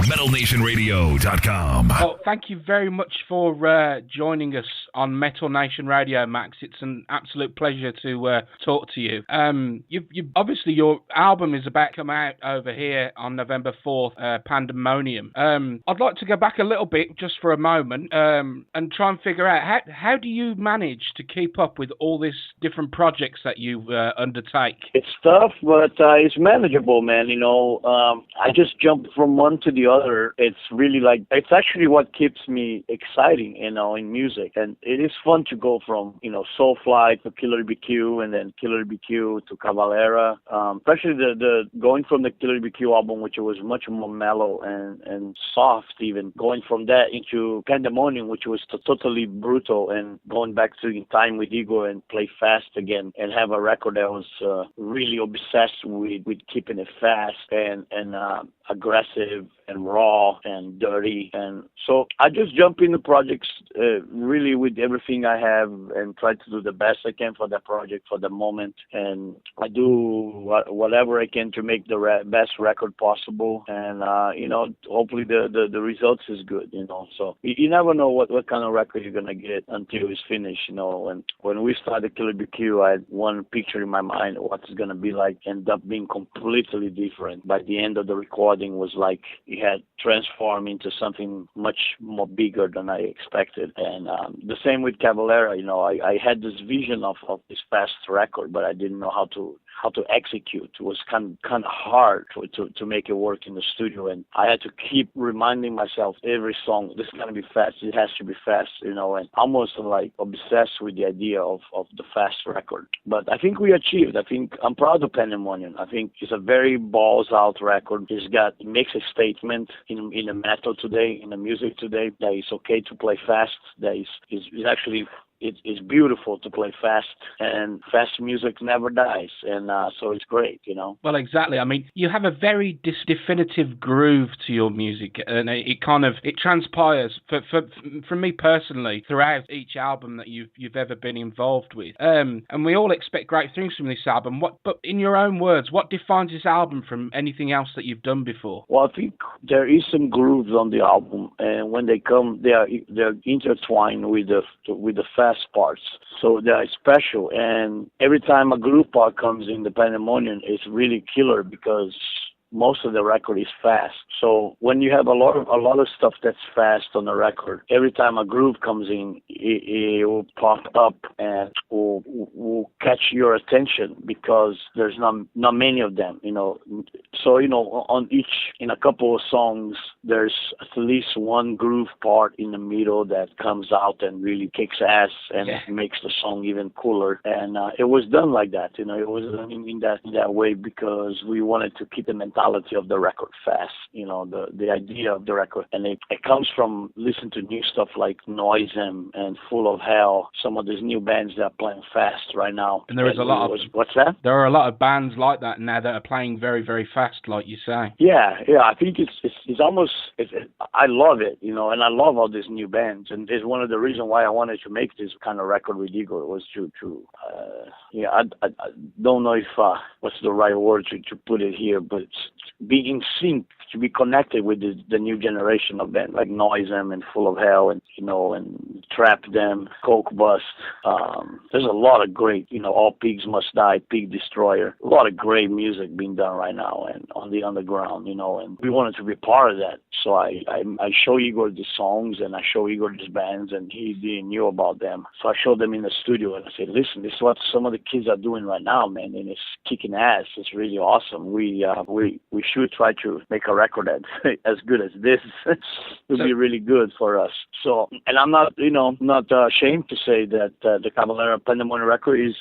MetalNationRadio.com. Well, thank you very much for joining us on Metal Nation Radio, Max. It's an absolute pleasure to talk to you. You obviously, your album is about to come out over here on November 4th, Pandemonium. I'd like to go back a little bit just for a moment and try and figure out how do you manage to keep up with all these different projects that you undertake? It's tough, but it's manageable, man. I just jump from one to the other. It's really it's actually what keeps me exciting, in music. And it is fun to go from, Soulfly to Killer BQ and then Killer BQ to Cavelera. Especially the going from the Killer BQ album, which was much more mellow and soft even, going from that into Pandemonium, which was totally brutal, and going back to In Time with Igor and play fast again and have a record that was really obsessed with keeping it fast and aggressive and raw and dirty. And so I just jump into projects really with everything I have and try to do the best I can for that project for the moment. And I do whatever I can to make the best record possible. And, hopefully the results is good, So you never know what kind of record you're going to get until it's finished, And when we started Killer BQ, I had one picture in my mind of what it's going to be like, end up being completely different. By the end of the recording was like it had transformed into something much more bigger than I expected. And the same with Cavelera, I had this vision of this fast record, but I didn't know how to execute. It was kind of hard to make it work in the studio, and I had to keep reminding myself every song, this is going to be fast, it has to be fast, and almost like obsessed with the idea of the fast record. But I think we achieved. I'm proud of Pandemonium. I think it's a very balls out record. It makes a statement in the metal today, in the music today, that it's okay to play fast, that is actually it's beautiful to play fast, and fast music never dies, and so it's great, Well, exactly. I mean, you have a very definitive groove to your music, and it transpires for me personally throughout each album that you've ever been involved with. And we all expect great things from this album. But in your own words, what defines this album from anything else that you've done before? Well, I think there is some grooves on the album, and when they come, they're intertwined with the fast parts, so they're special. And every time a groove part comes in the Pandemonium, it's really killer because most of the record is fast. So when you have a lot of stuff that's fast on the record, every time a groove comes in, it will pop up and will catch your attention because there's not many of them, So in a couple of songs, there's at least one groove part in the middle that comes out and really kicks ass and makes the song even cooler. And it was done like that, It was done in that way because we wanted to keep the mentality of the record fast, the idea of the record. And it comes from listening to new stuff like Noisem and Full of Hell, some of these new bands that are playing fast right now. And there is what's that? There are a lot of bands like that now that are playing very, very fast, like you say. Yeah. I think it's almost, I love it, and I love all these new bands. And it's one of the reasons why I wanted to make this kind of record with Igor was I don't know if what's the right word to put it here, but be in sync, to be connected with the new generation of bands like Noisem and Full of Hell and and Trap Them, Coke Bust. There's a lot of great, All Pigs Must Die, Pig Destroyer. A lot of great music being done right now and on the underground, and we wanted to be part of that. So I show Igor the songs and I show Igor these bands, and he didn't knew about them. So I showed them in the studio and I said, listen, this is what some of the kids are doing right now, man, and it's kicking ass. It's really awesome. We should try to make a record that's as good as this. It would be really good for us. So, and I'm not ashamed to say that the Cavelera Pandemonium record is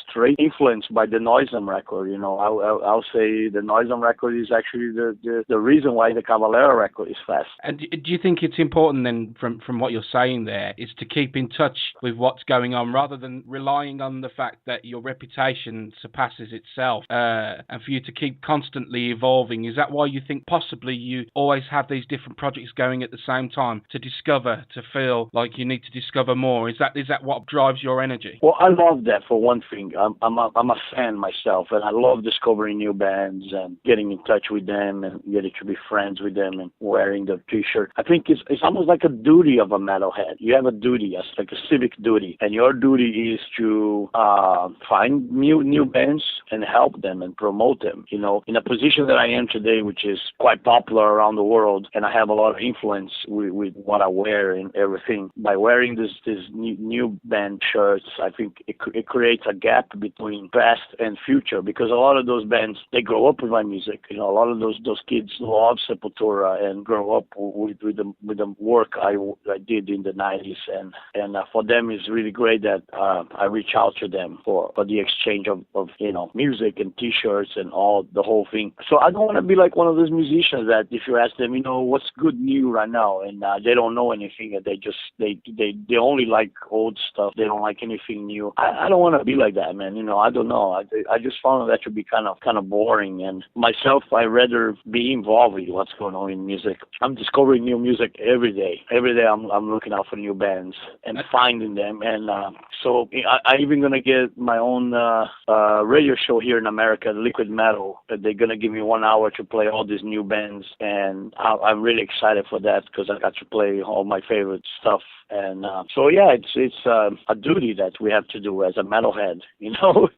straight influenced by the Noisem record. I'll say the Noisem record is actually the reason why the Cavelera record is fast. And do you think it's important then, from what you're saying there, is to keep in touch with what's going on rather than relying on the fact that your reputation surpasses itself, and for you to keep constantly evolving? Is that why you think possibly possibly you always have these different projects going at the same time to discover, to feel like you need to discover more? Is that what drives your energy? Well, I love that for one thing. I'm a fan myself, and I love discovering new bands and getting in touch with them and getting to be friends with them and wearing the T-shirt. I think it's almost like a duty of a metalhead. You have a duty, it's like a civic duty, and your duty is to find new bands and help them and promote them. You know, in a position that I am today, which is quite popular around the world, and I have a lot of influence with what I wear and everything. By wearing this new band shirts, I think it creates a gap between past and future, because a lot of those bands, they grow up with my music. You know, a lot of those kids love Sepultura and grow up with the work I did in the 90s, and for them it's really great that I reach out to them for the exchange of you know, music and T-shirts and the whole thing. So I don't want to be like one of those musicians that if you ask them, you know, what's good new right now, and they don't know anything, and they only like old stuff. They don't like anything new. I don't want to be like that, man. You know, I don't know. I just found that to be kind of boring. And myself, I rather be involved with what's going on in music. I'm discovering new music every day. Every day I'm looking out for new bands and finding them. And so I even gonna get my own radio show here in America, Liquid Metal. They're gonna give me 1 hour to play all these new bands, and I'm really excited for that because I got to play all my favorite stuff. And so yeah, it's a duty that we have to do as a metalhead, you know.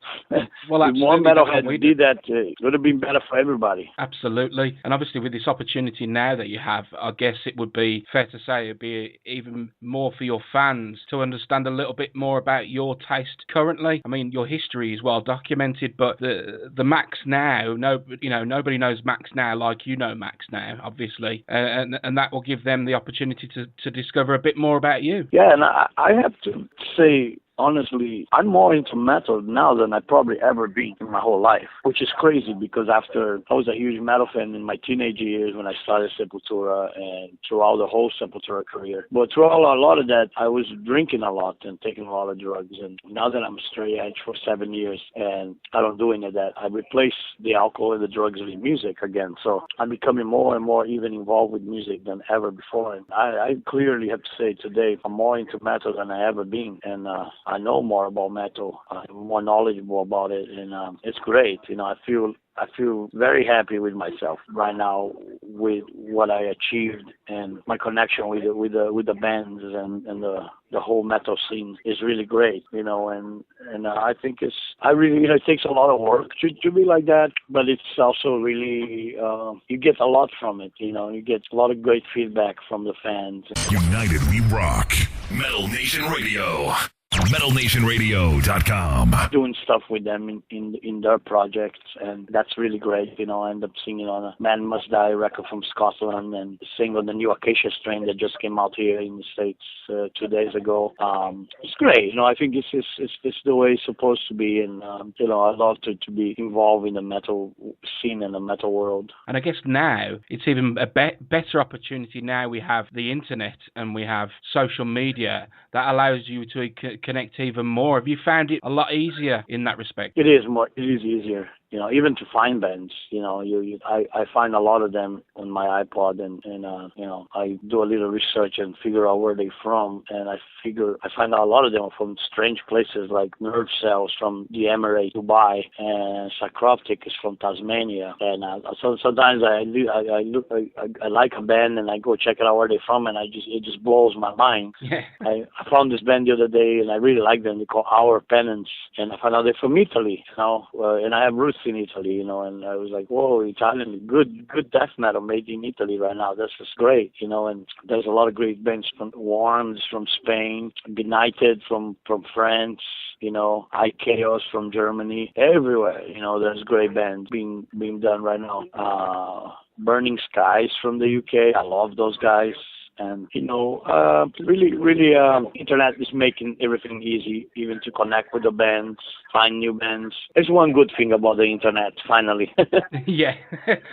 Well, the more metalhead we did that, it would have been better for everybody. Absolutely. And obviously with this opportunity now that you have, I guess it would be fair to say it'd be even more for your fans to understand a little bit more about your taste currently. I mean, your history is well documented, but the Max now, nobody knows Max now like you know Max now, obviously, and that will give them the opportunity to discover a bit more about you. Yeah, and I have to say, honestly, I'm more into metal now than I probably ever been in my whole life, which is crazy because after I was a huge metal fan in my teenage years when I started Sepultura and throughout the whole Sepultura career. But throughout a lot of that, I was drinking a lot and taking a lot of drugs. And now that I'm straight edge for 7 years and I don't do any of that, I replace the alcohol and the drugs with music again. So I'm becoming more and more even involved with music than ever before. And I clearly have to say today, I'm more into metal than I ever been. And I know more about metal. I'm more knowledgeable about it, and it's great. You know, I feel very happy with myself right now with what I achieved, and my connection with the bands and the whole metal scene is really great. You know, and I think it takes a lot of work to be like that, but it's also really you get a lot from it. You know, you get a lot of great feedback from the fans. United We Rock. Metal Nation Radio. MetalNationRadio.com. Doing stuff with them in their projects, and that's really great. You know, I end up singing on a Man Must Die record from Scotland and sing on the new Acacia strain that just came out here in the States 2 days ago. It's great. You know, I think it's the way it's supposed to be, and you know, I love to be involved in the metal scene and the metal world. And I guess now it's even a better opportunity. Now we have the internet and we have social media that allows you to connect even more. Have you found it a lot easier in that respect? It is easier. You know, even to find bands, you know, I find a lot of them on my iPod, and you know, I do a little research and figure out where they're from, and I find out a lot of them are from strange places like Nerve Cells from the Emirates, Dubai, and Psychroptic is from Tasmania, and so sometimes I like a band and I go check it out where they're from, and it just blows my mind. Yeah. I found this band the other day, and I really like them. They call Our Penance, and I found out they're from Italy, you know, and I have roots in Italy, you know, and I was like, whoa, Italian, good death metal made in Italy right now. This is great, you know, and there's a lot of great bands from Worms from Spain, Benighted from France, you know, Chaos from Germany, everywhere, you know, there's great bands being done right now. Burning Skies from the UK, I love those guys. And really, internet is making everything easy, even to connect with the bands, find new bands. It's one good thing about the internet, finally. Yeah,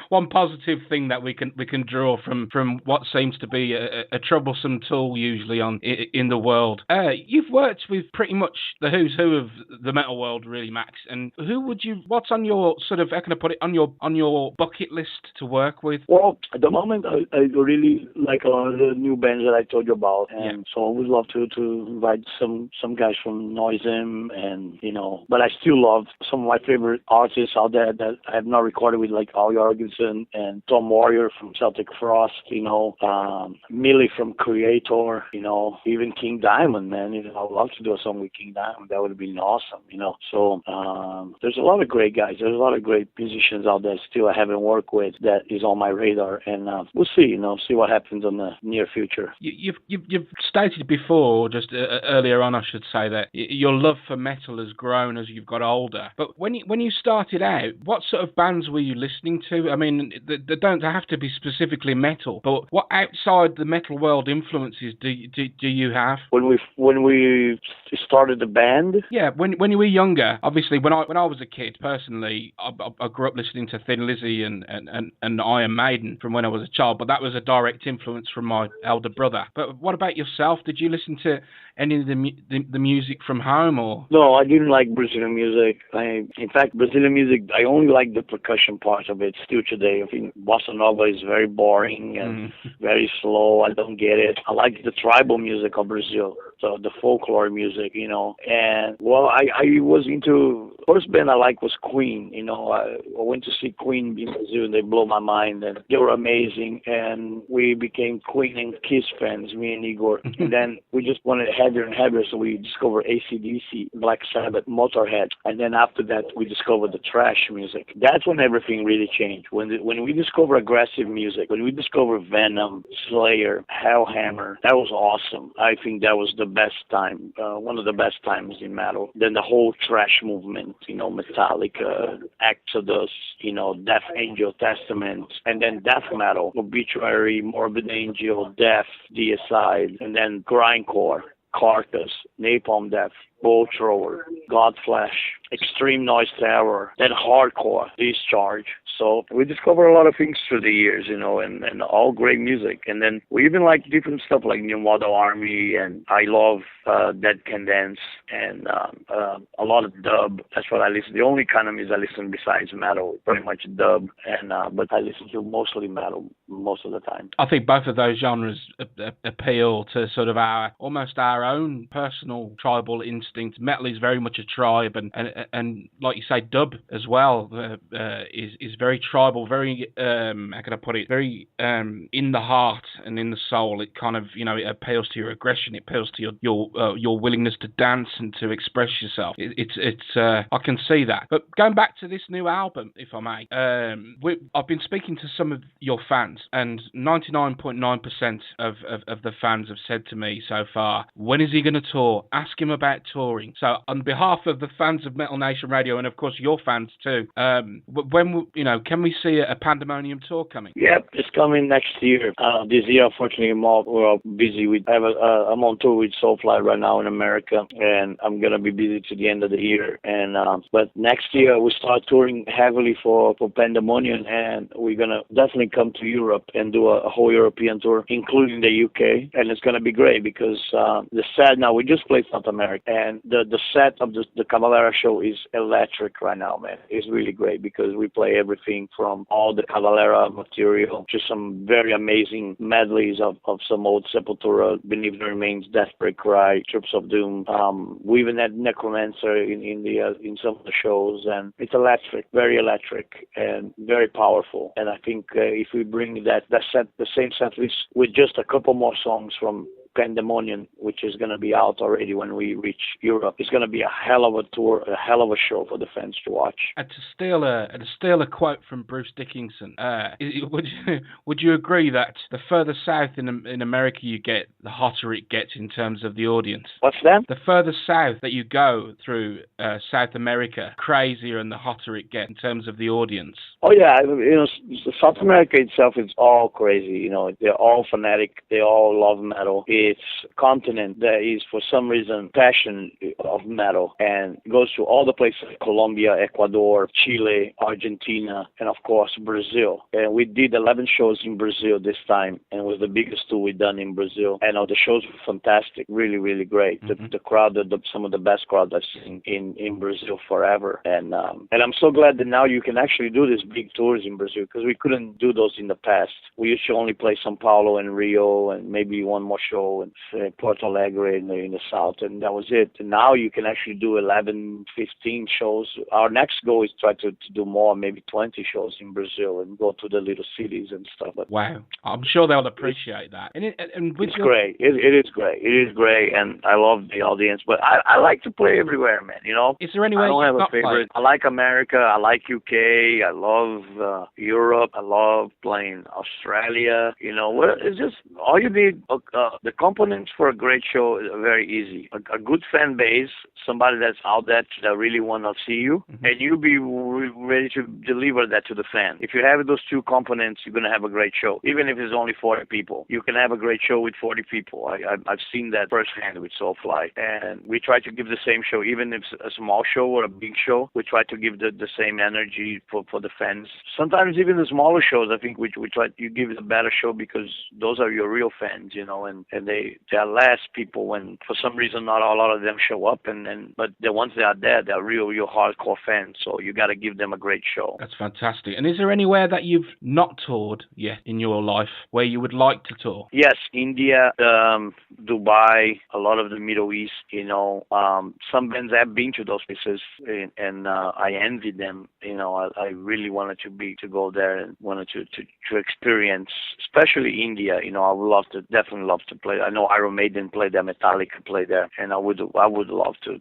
one positive thing that we can draw from what seems to be a troublesome tool usually in the world. You've worked with pretty much the who's who of the metal world, really, Max. And what's on your sort of, how can I put it, on your bucket list to work with? Well, at the moment, I really like a lot of the new bands that I told you about, and so I would love to invite some guys from Noisem, and but I still love some of my favorite artists out there that I have not recorded with, like Al Jorgensen and Tom Warrior from Celtic Frost, Millie from Creator, even King Diamond, man. I would love to do a song with King Diamond. That would have been awesome, So there's a lot of great guys. There's a lot of great musicians out there still I haven't worked with that is on my radar, and we'll see, see what happens in the near future. You've stated before, just earlier on, I should say, that your love for metal has grown as you've got older. But when you started out, what sort of bands were you listening to? I mean, they don't have to be specifically metal, but what outside the metal world influences do you have? When we started the band? Yeah, when you were younger. Obviously, when I was a kid, personally, I grew up listening to Thin Lizzy and Iron Maiden from when I was a child, but that was a direct influence from my elder brother. But what about yourself? Did you listen to any of the music from home, or? No, I didn't like Brazilian music. In fact, Brazilian music, I only like the percussion part of it still today. I think bossa nova is very boring and very slow. I don't get it. I like the tribal music of Brazil, so the folklore music, And well, I was into, first band I liked was Queen. I went to see Queen in Brazil, and they blew my mind, and they were amazing. And we became Queen and Kiss fans, me and Igor. And then we just wanted heavier and heavier, so we discovered AC/DC, Black Sabbath, Motorhead. And then after that, we discovered the thrash music. That's when everything really changed. When we discovered aggressive music, when we discovered Venom, Slayer, Hellhammer, that was awesome. I think that was the best time, one of the best times in metal. Then the whole thrash movement, Metallica, Exodus, Death Angel, Testament, and then death metal, Obituary, Morbid Angel, Death, Deicide, and then grindcore, Carcass, Napalm Death, Bolt Thrower, Godflesh, Extreme Noise Terror, then hardcore, Discharge. So we discovered a lot of things through the years, and all great music. And then we even like different stuff like New Model Army, and I love Dead Can Dance, and a lot of dub. That's what I listen. The only kind of music I listen besides metal, pretty much dub, and but I listen to mostly metal most of the time. I think both of those genres appeal to sort of almost our own personal tribal instinct. Metal is very much a tribe, and like you say, dub as well is very tribal, very how can I put it, very in the heart and in the soul. It kind of it appeals to your aggression, it appeals to your willingness to dance and to express yourself. It's I can see that. But going back to this new album, if I may, I've been speaking to some of your fans, and 99.9% of the fans have said to me so far, when is he going to tour? Ask him about touring. So on behalf of the fans of Metal Nation Radio, and of course your fans too, when can we see a Pandemonium tour coming? Yep, it's coming next year. This year, unfortunately, we're busy. I'm on tour with Soulfly right now in America, and I'm gonna be busy to the end of the year. And but next year we start touring heavily for Pandemonium, and we're gonna definitely come to Europe and do a whole European tour, including the UK. And it's gonna be great because the set now, we just played South America, and the set of the Cavelera show is electric right now, man. It's really great because we play everything from all the Cavelera material to some very amazing medleys of some old Sepultura, Beneath the Remains, Deathbreak Cry, Troops of Doom. We even had Necromancer in some of the shows, and it's electric, very electric, and very powerful. And I think if we bring the same set list with just a couple more songs from Pandemonium, which is going to be out already when we reach Europe. It's going to be a hell of a tour, a hell of a show for the fans to watch. And to steal a quote from Bruce Dickinson, would you agree that the further south in America you get, the hotter it gets in terms of the audience? What's that? The further south that you go through South America, crazier and the hotter it gets in terms of the audience. Oh yeah, South America itself is all crazy. They're all fanatic. They all love metal. It's a continent that is, for some reason, passion of metal, and goes to all the places like Colombia, Ecuador, Chile, Argentina, and of course Brazil. And we did 11 shows in Brazil this time, and it was the biggest tour we've done in Brazil. And the shows were fantastic, really, really great. Mm-hmm. The crowd, some of the best crowds I've seen in Brazil forever. And I'm so glad that now you can actually do these big tours in Brazil, because we couldn't do those in the past. We used to only play São Paulo and Rio and maybe one more show in Porto Alegre in the south, and that was it. And now you can actually do 11, 15 shows. Our next goal is try to do more, maybe 20 shows in Brazil and go to the little cities and stuff. But wow, I'm sure they'll appreciate that. It's great. It is great. It is great, and I love the audience. But I like to play everywhere, man. Is there any way I don't have a favorite. I like America. I like UK. I love Europe. I love playing Australia. It's just all you need. The components for a great show are very easy. A good fan base, somebody that's out there that really want to see you, mm-hmm. and you be ready to deliver that to the fan. If you have those two components, you're going to have a great show. Even if it's only 40 people, you can have a great show with 40 people. I've seen that firsthand with Soulfly, and we try to give the same show, even if it's a small show or a big show. We try to give the same energy for the fans. Sometimes even the smaller shows, I think we try to give it a better show, because those are your real fans, and they are less people when for some reason not a lot of them show up, but the ones that are there, they're real hardcore fans. So you got to give them a great show. That's fantastic. And is there anywhere that you've not toured yet in your life where you would like to tour? Yes, India, Dubai, a lot of the Middle East. Some bands have been to those places, and I envy them. I really wanted to go there and wanted to experience, especially India. I would definitely love to play. I know Iron Maiden played there, Metallica played there, and I would love to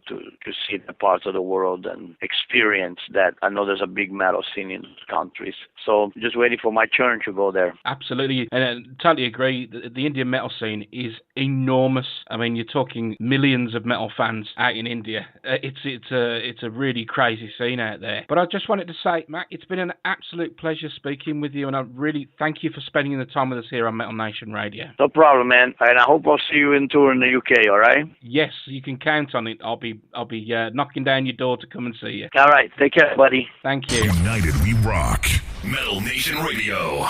see the parts of the world and experience that. I know there's a big metal scene in those countries, so just waiting for my turn to go there. Absolutely, and I totally agree. The Indian metal scene is enormous. I mean, you're talking millions of metal fans out in India. It's a really crazy scene out there. But I just wanted to say, Mac, it's been an absolute pleasure speaking with you, and I really thank you for spending the time with us here on Metal Nation Radio. No problem, man. And I hope I'll see you in tour in the UK. All right? Yes, you can count on it. I'll be knocking down your door to come and see you. All right. Take care, buddy. Thank you. United we rock. Metal Nation Radio.